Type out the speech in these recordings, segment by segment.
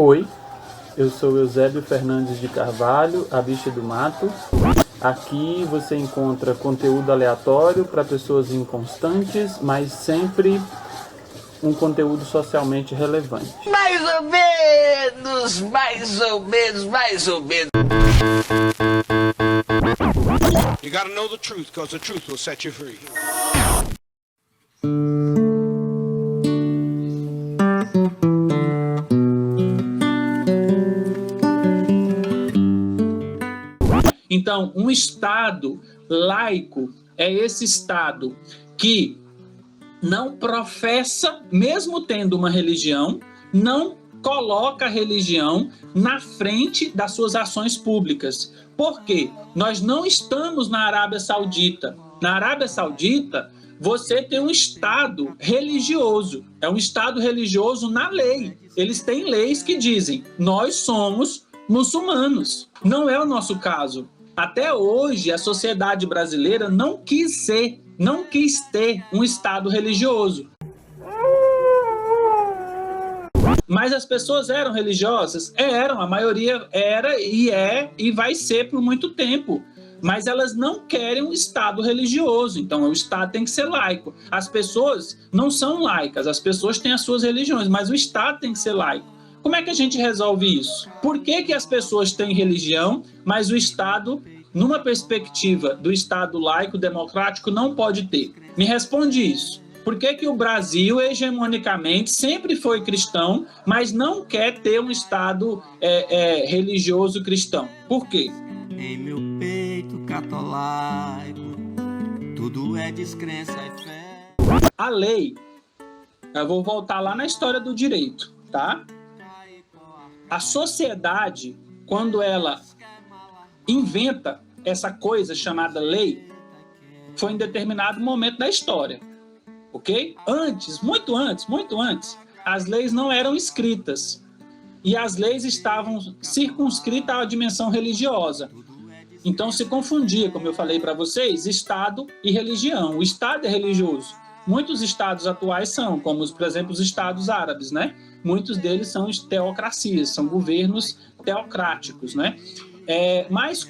Oi, eu sou Eusébio Fernandes de Carvalho, a bicha do mato. Aqui você encontra conteúdo aleatório para pessoas inconstantes, mas sempre um conteúdo socialmente relevante. Mais ou menos, mais ou menos, mais ou menos. You gotta know the truth, because the truth will set you free. Então, um Estado laico é esse Estado que não professa, mesmo tendo uma religião, não coloca a religião na frente das suas ações públicas. Por quê? Nós não estamos na Arábia Saudita. Na Arábia Saudita, você tem um Estado religioso. É um Estado religioso na lei. Eles têm leis que dizem, nós somos muçulmanos. Não é o nosso caso. Até hoje, a sociedade brasileira não quis ter um Estado religioso. Mas as pessoas eram religiosas? Eram, a maioria era e é e vai ser por muito tempo. Mas elas não querem um Estado religioso, então o Estado tem que ser laico. As pessoas não são laicas, as pessoas têm as suas religiões, mas o Estado tem que ser laico. Como é que a gente resolve isso? Por que as pessoas têm religião, mas o Estado, numa perspectiva do Estado laico democrático, não pode ter? Me responde isso. Por que o Brasil, hegemonicamente, sempre foi cristão, mas não quer ter um Estado religioso cristão? Por quê? Em meu peito catolaico, tudo é descrença e fé. A lei, eu vou voltar lá na história do direito, tá? A sociedade, quando ela inventa essa coisa chamada lei, foi em determinado momento da história, ok? Antes, muito antes, as leis não eram escritas e as leis estavam circunscritas à dimensão religiosa. Então se confundia, como eu falei para vocês, Estado e religião. O Estado é religioso. Muitos estados atuais são, como, por exemplo, os estados árabes, né? Muitos deles são teocracias, são governos teocráticos, né? Mas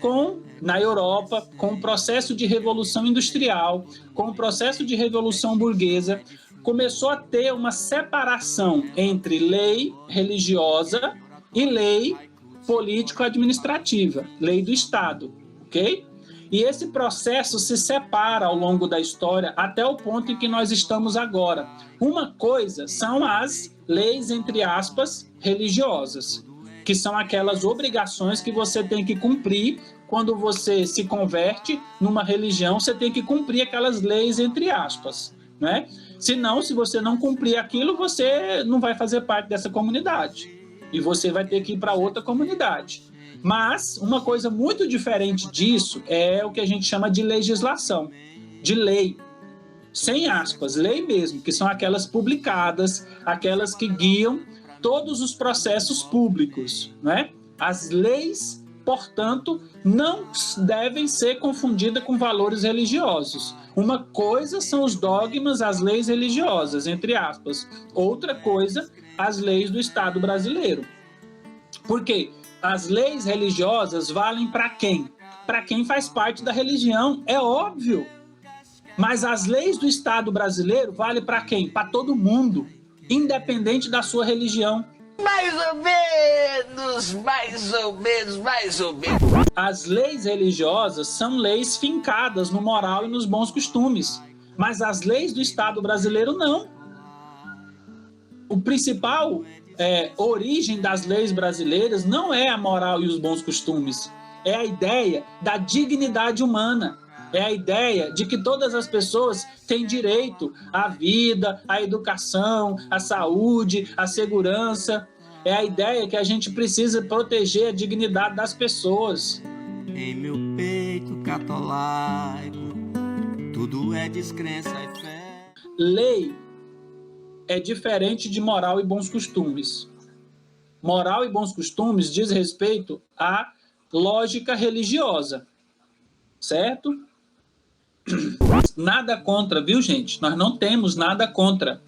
na Europa, com o processo de revolução industrial, com o processo de revolução burguesa, começou a ter uma separação entre lei religiosa e lei político-administrativa, lei do Estado, ok? E esse processo se separa ao longo da história até o ponto em que nós estamos agora. Uma coisa são as leis, entre aspas, religiosas, que são aquelas obrigações que você tem que cumprir quando você se converte numa religião, você tem que cumprir aquelas leis, entre aspas, né? Senão, se você não cumprir aquilo, você não vai fazer parte dessa comunidade e você vai ter que ir para outra comunidade. Mas uma coisa muito diferente disso é o que a gente chama de legislação, de lei, sem aspas, lei mesmo, que são aquelas publicadas, aquelas que guiam todos os processos públicos, né? As leis, portanto, não devem ser confundidas com valores religiosos. Uma coisa são os dogmas, as leis religiosas, entre aspas. Outra coisa, as leis do Estado brasileiro. Por quê? As leis religiosas valem para quem? Para quem faz parte da religião, é óbvio. Mas as leis do Estado brasileiro valem para quem? Para todo mundo, independente da sua religião. Mais ou menos, mais ou menos, mais ou menos. As leis religiosas são leis fincadas no moral e nos bons costumes, mas as leis do Estado brasileiro não. O principal origem das leis brasileiras não é a moral e os bons costumes, é a ideia da dignidade humana, é a ideia de que todas as pessoas têm direito à vida, à educação, à saúde, à segurança. É a ideia que a gente precisa proteger a dignidade das pessoas. Em meu peito catolaico, tudo é descrença e fé. Lei é diferente de moral e bons costumes. Moral e bons costumes diz respeito à lógica religiosa, certo? Nada contra, viu, gente? Nós não temos nada contra.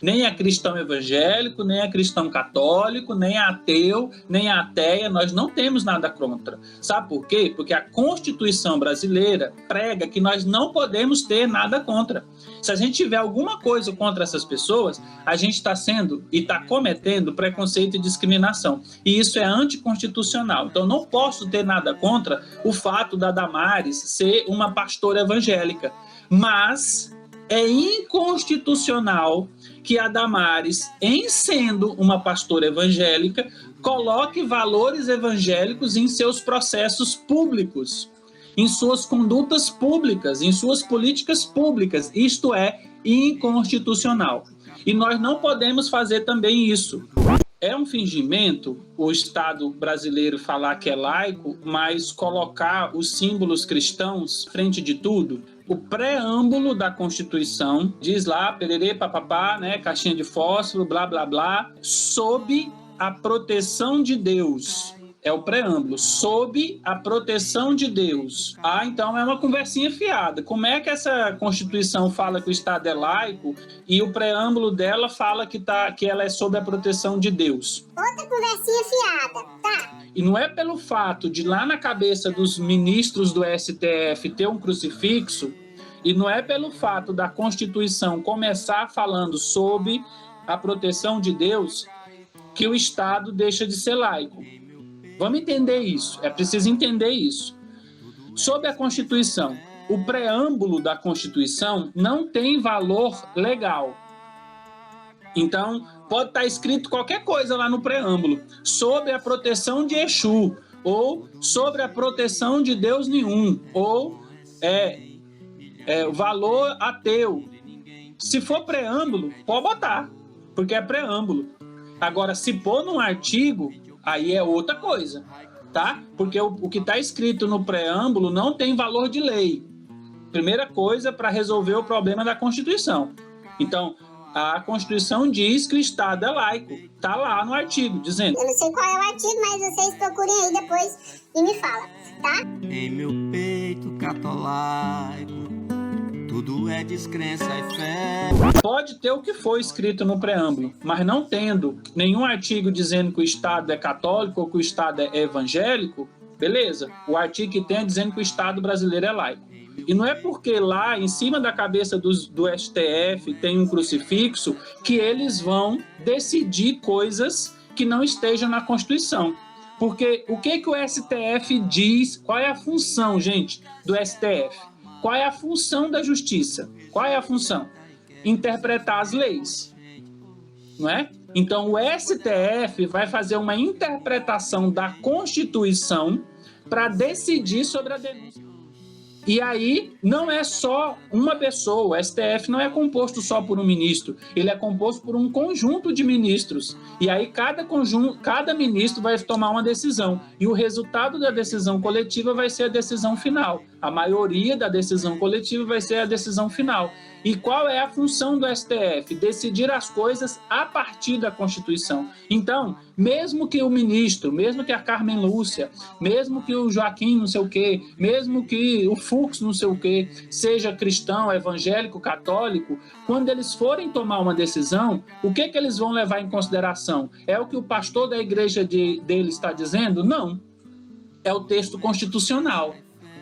Nem é cristão evangélico, nem é cristão católico, nem é ateu, nem é ateia, nós não temos nada contra. Sabe por quê? Porque a Constituição brasileira prega que nós não podemos ter nada contra. Se a gente tiver alguma coisa contra essas pessoas, a gente está sendo e está cometendo preconceito e discriminação. E isso é anticonstitucional. Então, não posso ter nada contra o fato da Damares ser uma pastora evangélica. Mas é inconstitucional que a Damares, em sendo uma pastora evangélica, coloque valores evangélicos em seus processos públicos, em suas condutas públicas, em suas políticas públicas. Isto é inconstitucional. E nós não podemos fazer também isso. É um fingimento o Estado brasileiro falar que é laico, mas colocar os símbolos cristãos frente de tudo. O preâmbulo da Constituição diz lá, pererê, papapá, né, caixinha de fósforo, blá, blá, blá, sob a proteção de Deus. É o preâmbulo, sob a proteção de Deus. Ah, então é uma conversinha fiada. Como é que essa Constituição fala que o Estado é laico e o preâmbulo dela fala que ela é sob a proteção de Deus? Outra conversinha fiada, tá? E não é pelo fato de lá na cabeça dos ministros do STF ter um crucifixo, e não é pelo fato da Constituição começar falando sob a proteção de Deus que o Estado deixa de ser laico. Vamos entender isso, é preciso entender isso. Sob a Constituição, o preâmbulo da Constituição não tem valor legal. Então, pode estar escrito qualquer coisa lá no preâmbulo, sob a proteção de Exu, ou sobre a proteção de Deus nenhum, ou valor ateu. Se for preâmbulo, pode botar, porque é preâmbulo. Agora, se pôr num artigo, aí é outra coisa, tá? Porque o que está escrito no preâmbulo não tem valor de lei. Primeira coisa, para resolver o problema da Constituição. Então, a Constituição diz que o Estado é laico. Está lá no artigo, dizendo. Eu não sei qual é o artigo, mas vocês procurem aí depois e me falam, tá? Em meu peito catolaico, tudo é descrença e fé. Pode ter o que for escrito no preâmbulo, mas não tendo nenhum artigo dizendo que o Estado é católico ou que o Estado é evangélico, beleza. O artigo que tem é dizendo que o Estado brasileiro é laico. E não é porque lá, em cima da cabeça do STF, tem um crucifixo, que eles vão decidir coisas que não estejam na Constituição. Porque o que o STF diz, qual é a função, gente, do STF? Qual é a função da justiça? Qual é a função? Interpretar as leis, não é? Então, o STF vai fazer uma interpretação da Constituição para decidir sobre a denúncia. E aí, não é só uma pessoa, o STF não é composto só por um ministro, ele é composto por um conjunto de ministros. E aí, cada ministro vai tomar uma decisão. E o resultado da decisão coletiva vai ser a decisão final. A maioria da decisão coletiva vai ser a decisão final. E qual é a função do STF? Decidir as coisas a partir da Constituição. Então, mesmo que o ministro, mesmo que a Carmen Lúcia, mesmo que o Joaquim não sei o quê, mesmo que o Fux não sei o quê, seja cristão, evangélico, católico, quando eles forem tomar uma decisão, o que eles vão levar em consideração? É o que o pastor da igreja dele está dizendo? Não. É o texto constitucional.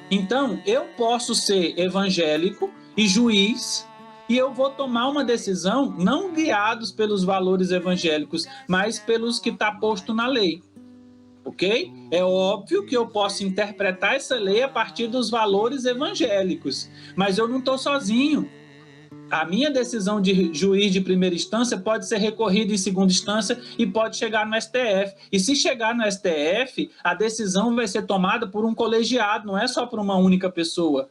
Então, eu posso ser evangélico e juiz, e eu vou tomar uma decisão não guiados pelos valores evangélicos, mas pelos que está posto na lei. Ok? É óbvio que eu posso interpretar essa lei a partir dos valores evangélicos, mas eu não estou sozinho. A minha decisão de juiz de primeira instância pode ser recorrida em segunda instância e pode chegar no STF. E se chegar no STF, a decisão vai ser tomada por um colegiado, não é só por uma única pessoa.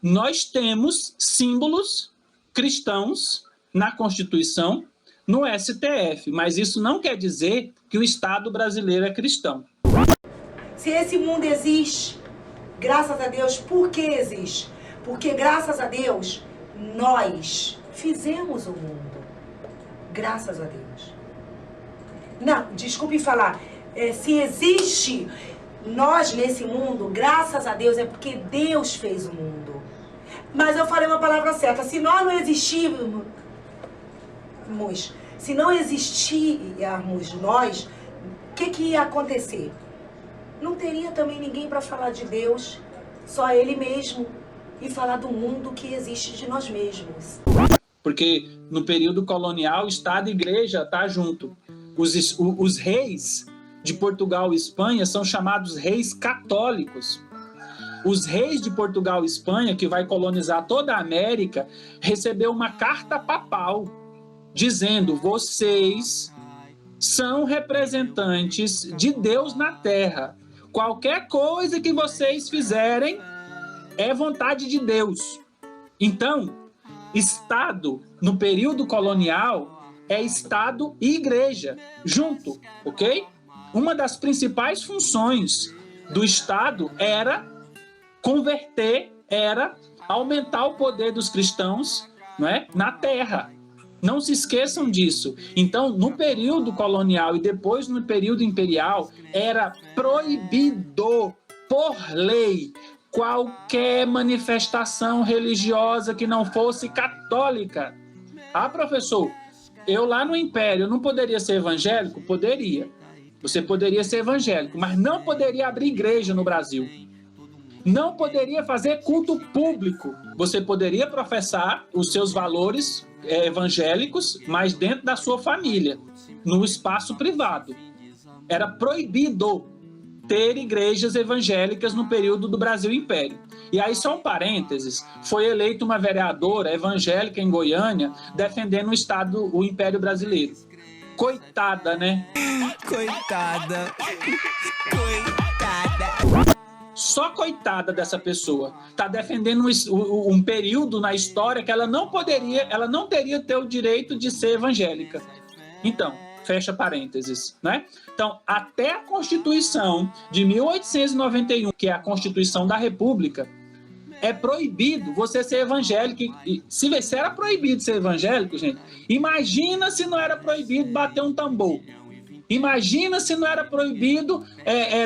Nós temos símbolos cristãos na Constituição, no STF, mas isso não quer dizer que o Estado brasileiro é cristão. Se esse mundo existe, graças a Deus, por que existe? Porque graças a Deus, nós fizemos o mundo. Graças a Deus. Não, desculpe falar. Se existe nós nesse mundo, graças a Deus, é porque Deus fez o mundo. Mas eu falei uma palavra certa. Se nós não existirmos, existirmos nós, o que ia acontecer? Não teria também ninguém para falar de Deus, só Ele mesmo, e falar do mundo que existe de nós mesmos. Porque no período colonial, Estado e Igreja tá junto. Os reis de Portugal e Espanha são chamados reis católicos. Os reis de Portugal e Espanha, que vai colonizar toda a América, recebeu uma carta papal dizendo: vocês são representantes de Deus na Terra. Qualquer coisa que vocês fizerem é vontade de Deus. Então, Estado, no período colonial, é Estado e Igreja, junto, ok? Uma das principais funções do Estado era converter, era aumentar o poder dos cristãos, não é, na Terra. Não se esqueçam disso. Então, no período colonial e depois no período imperial, era proibido, por lei, qualquer manifestação religiosa que não fosse católica. Ah, professor, eu lá no Império não poderia ser evangélico? Poderia. Você poderia ser evangélico, mas não poderia abrir igreja no Brasil. Não poderia fazer culto público. Você poderia professar os seus valores evangélicos, mas dentro da sua família, no espaço privado. Era proibido ter igrejas evangélicas no período do Brasil Império. E aí, só um parênteses, foi eleita uma vereadora evangélica em Goiânia defendendo o Império Brasileiro. Coitada, né? Coitada. Só coitada dessa pessoa. Está defendendo um período na história que ela não teria ter o direito de ser evangélica. Então, fecha parênteses, né? Então, até a Constituição de 1891, que é a Constituição da República, é proibido você ser evangélico. Se era proibido ser evangélico, gente, imagina se não era proibido bater um tambor. Imagina se não era proibido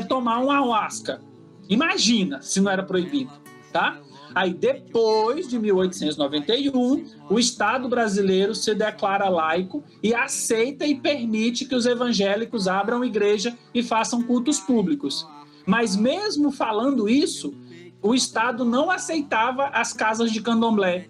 tomar um ayahuasca. Imagina se não era proibido, tá? Aí, depois de 1891, o Estado brasileiro se declara laico e aceita e permite que os evangélicos abram igreja e façam cultos públicos. Mas mesmo falando isso, o Estado não aceitava as casas de candomblé.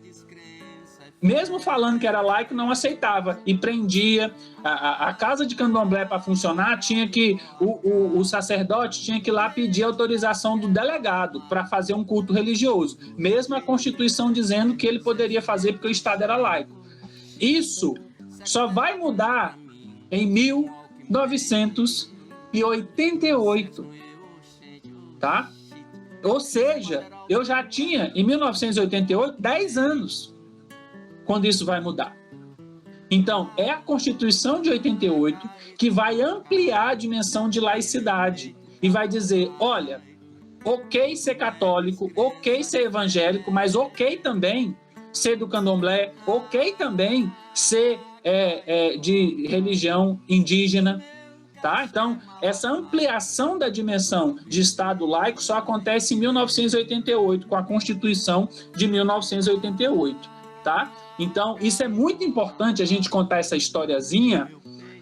Mesmo falando que era laico, não aceitava e prendia. A casa de candomblé, para funcionar, tinha que o sacerdote tinha que ir lá pedir autorização do delegado para fazer um culto religioso, mesmo a Constituição dizendo que ele poderia fazer porque o Estado era laico. Isso só vai mudar em 1988, tá? Ou seja, eu já tinha, em 1988, 10 anos. Quando isso vai mudar. Então, é a Constituição de 88 que vai ampliar a dimensão de laicidade e vai dizer, olha, ok ser católico, ok ser evangélico, mas ok também ser do candomblé, ok também ser de religião indígena, tá? Então, essa ampliação da dimensão de Estado laico só acontece em 1988, com a Constituição de 1988, tá? Então, isso é muito importante a gente contar essa historiazinha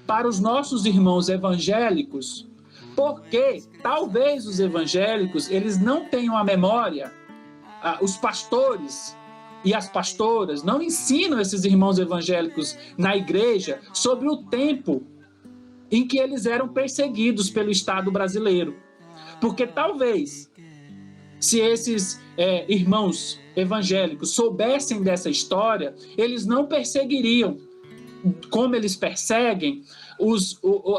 para os nossos irmãos evangélicos, porque talvez os evangélicos, eles não tenham a memória, os pastores e as pastoras não ensinam esses irmãos evangélicos na igreja sobre o tempo em que eles eram perseguidos pelo Estado brasileiro. Porque talvez, se esses irmãos evangélicos soubessem dessa história, eles não perseguiriam como eles perseguem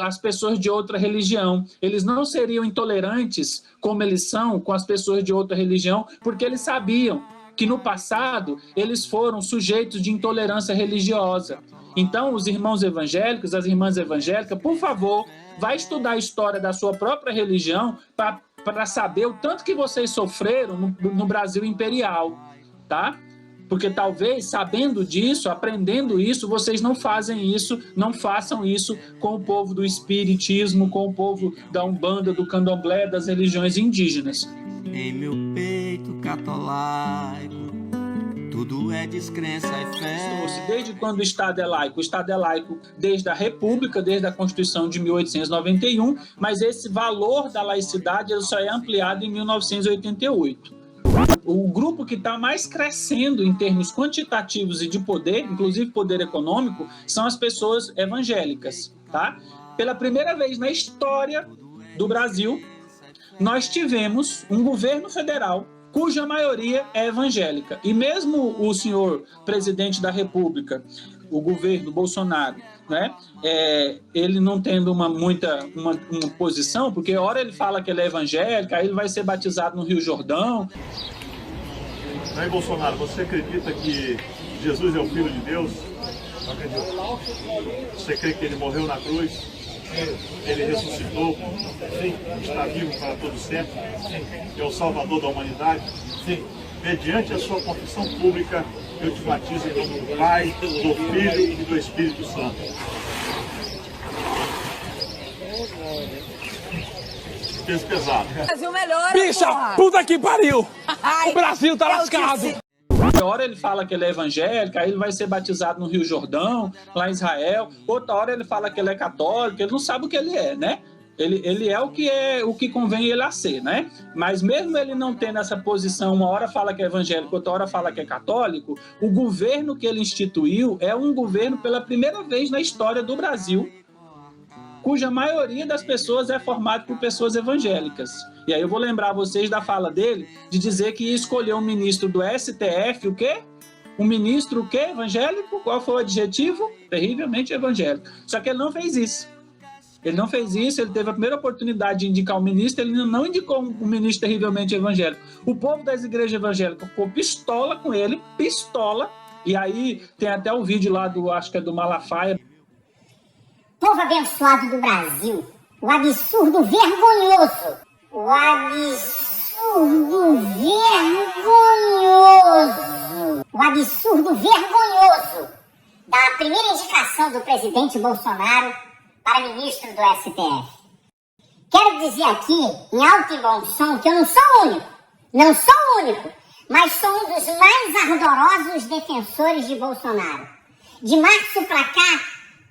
as pessoas de outra religião. Eles não seriam intolerantes como eles são com as pessoas de outra religião, porque eles sabiam que no passado eles foram sujeitos de intolerância religiosa. Então, os irmãos evangélicos, as irmãs evangélicas, por favor, vai estudar a história da sua própria religião para saber o tanto que vocês sofreram no Brasil imperial, tá? Porque talvez, sabendo disso, aprendendo isso, vocês não façam isso com o povo do espiritismo, com o povo da Umbanda, do Candomblé, das religiões indígenas. Em meu peito catolaico, tudo é descrença e fé. Desde quando o Estado é laico? O Estado é laico desde a República, desde a Constituição de 1891, mas esse valor da laicidade ele só é ampliado em 1988. O grupo que está mais crescendo em termos quantitativos e de poder, inclusive poder econômico, são as pessoas evangélicas, tá? Pela primeira vez na história do Brasil, nós tivemos um governo federal cuja maioria é evangélica. E mesmo o senhor presidente da República, o governo Bolsonaro, né, ele não tendo uma posição, porque a hora ele fala que ele é evangélico, aí ele vai ser batizado no Rio Jordão. Aí, Bolsonaro, você acredita que Jesus é o Filho de Deus? Não acredito. Você crê que ele morreu na cruz? Ele ressuscitou? Sim. Está vivo para todo sempre? Sim. É o Salvador da humanidade? Sim. Mediante a sua confissão pública, eu te batizo em nome do Pai, do Filho e do Espírito Santo. Peso pesado. Brasil melhora, Bicha, porra. puta que pariu! O Brasil tá lascado! Uma hora ele fala que ele é evangélico, aí ele vai ser batizado no Rio Jordão, lá em Israel. Outra hora ele fala que ele é católico, ele não sabe o que ele é, né? Ele é o que convém ele a ser, né? Mas mesmo ele não tendo essa posição, uma hora fala que é evangélico, outra hora fala que é católico, o governo que ele instituiu é um governo pela primeira vez na história do Brasil, cuja maioria das pessoas é formada por pessoas evangélicas. E aí eu vou lembrar vocês da fala dele, de dizer que ia escolher um ministro do STF, o quê? Um ministro o quê? Evangélico? Qual foi o adjetivo? Terrivelmente evangélico. Só que ele não fez isso. Ele não fez isso, ele teve a primeira oportunidade de indicar um ministro, ele não indicou um ministro terrivelmente evangélico. O povo das igrejas evangélicas ficou pistola com ele, pistola, e aí tem até o vídeo lá acho que é do Malafaia. Povo abençoado do Brasil, o absurdo vergonhoso, da primeira indicação do presidente Bolsonaro para ministro do STF. Quero dizer aqui, em alto e bom som, que eu não sou o único, mas sou um dos mais ardorosos defensores de Bolsonaro. De março para cá,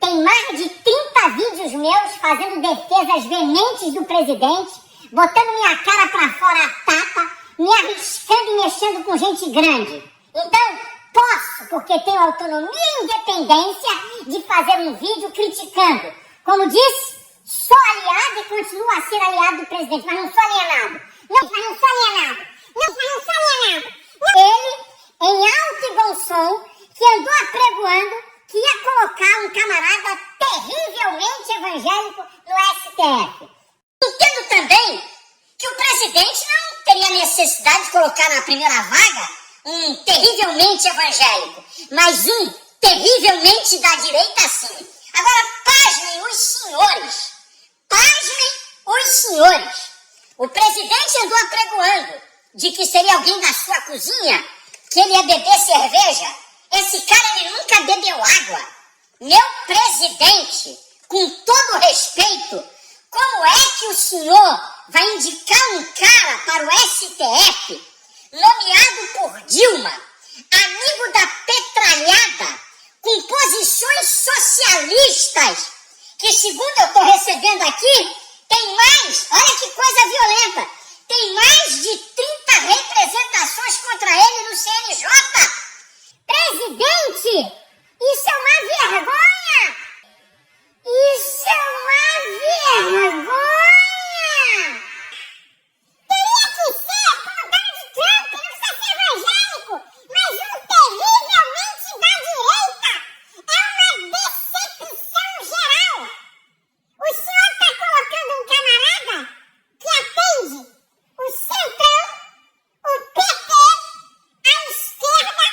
tem mais de 30 vídeos meus fazendo defesas veementes do presidente, botando minha cara pra fora a tapa, me arriscando e mexendo com gente grande. Então, posso, porque tenho autonomia e independência, de fazer um vídeo criticando. Como disse, sou aliado e continuo a ser aliado do presidente, mas não sou alienado. Ele, em alto e bom som, que andou apregoando que ia colocar um camarada terrivelmente evangélico no STF. Entendo também que o presidente não teria necessidade de colocar na primeira vaga um terrivelmente evangélico, mas um terrivelmente da direita sim. Agora, pasmem os senhores. O presidente andou apregoando de que seria alguém da sua cozinha, que ele ia beber cerveja. Esse cara, ele nunca bebeu água. Meu presidente, com todo respeito, como é que o senhor vai indicar um cara para o STF, nomeado por Dilma, amigo da petralhada, com posições socialistas, que segundo eu estou recebendo aqui, tem mais, olha que coisa violenta, tem mais de 30 representações contra ele no CNJ. Presidente, isso é uma vergonha! Isso é uma vergonha! Teria que ser como Donald Trump, não precisa ser evangélico, mas um terrivelmente da direita! É uma decepção geral! O senhor está colocando um camarada que atende o Centrão, o PT, a esquerda.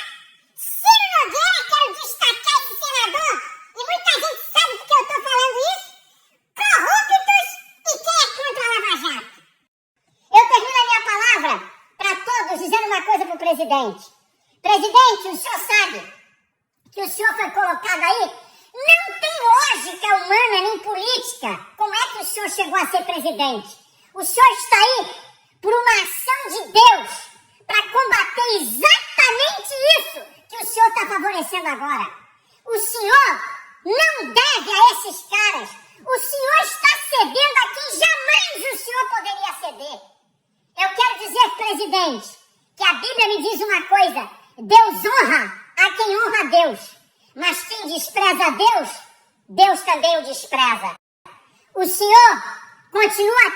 Ciro Nogueira, quero destacar esse senador, e muita gente sabe porque eu estou falando isso, corruptos e quem é contra a Lava Jato. Eu termino a minha palavra para todos dizendo uma coisa para o presidente. Presidente, o senhor sabe que o senhor foi colocado aí, não tem lógica humana nem política. Como é que o senhor chegou a ser presidente? O senhor está aí por uma ação de Deus para combater exatamente exatamente isso que o senhor está favorecendo agora. O senhor não deve a esses caras. O senhor está cedendo a quem jamais o senhor poderia ceder. Eu quero dizer, presidente, que a Bíblia me diz uma coisa: Deus honra a quem honra a Deus, mas quem despreza a Deus, Deus também o despreza. O senhor continua a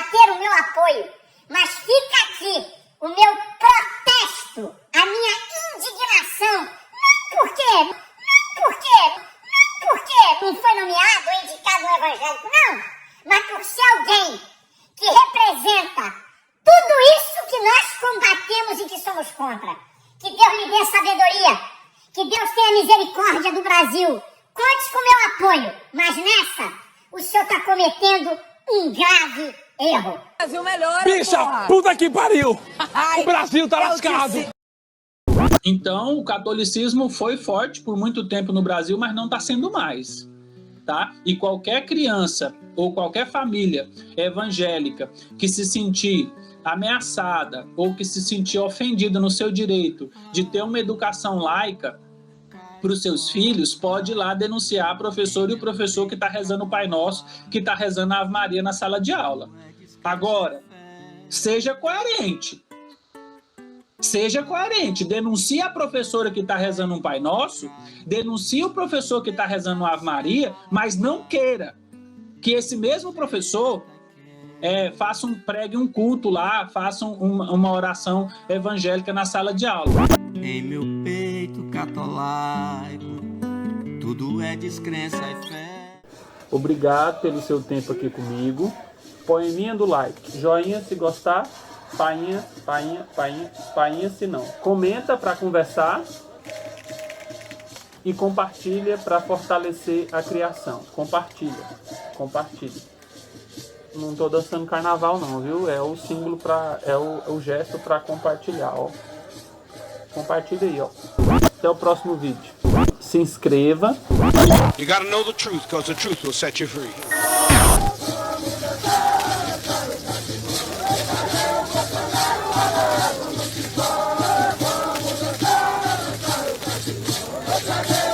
ter o meu apoio, mas fica aqui o meu protesto, a minha indignação, não porque não foi nomeado ou indicado um evangélico, não, mas por ser alguém que representa tudo isso que nós combatemos e que somos contra. Que Deus lhe dê sabedoria, que Deus tenha misericórdia do Brasil. Conte com o meu apoio, mas nessa, o senhor está cometendo um grave erro. Brasil melhora, Bicha, puta que pariu! O Brasil tá lascado! Então, o catolicismo foi forte por muito tempo no Brasil, mas não está sendo mais, tá? E qualquer criança ou qualquer família evangélica que se sentir ameaçada ou que se sentir ofendida no seu direito de ter uma educação laica para os seus filhos, pode ir lá denunciar a professora e o professor que está rezando o Pai Nosso, que está rezando a Ave Maria na sala de aula. Agora, seja coerente. Seja coerente, denuncie a professora que está rezando um Pai Nosso, denuncie o professor que está rezando uma Ave Maria, mas não queira que esse mesmo professor pregue um culto lá, faça uma oração evangélica na sala de aula. Em meu peito catolaico, tudo é descrença e fé. Obrigado pelo seu tempo aqui comigo. Poeminha do like, joinha se gostar, painha se não. Comenta para conversar e compartilha para fortalecer a criação. Compartilha. Não tô dançando carnaval não, viu? É o símbolo o gesto para compartilhar, ó. Compartilha aí, ó. Até o próximo vídeo. Se inscreva. You gotta know the truth, because the truth will set you free. Essa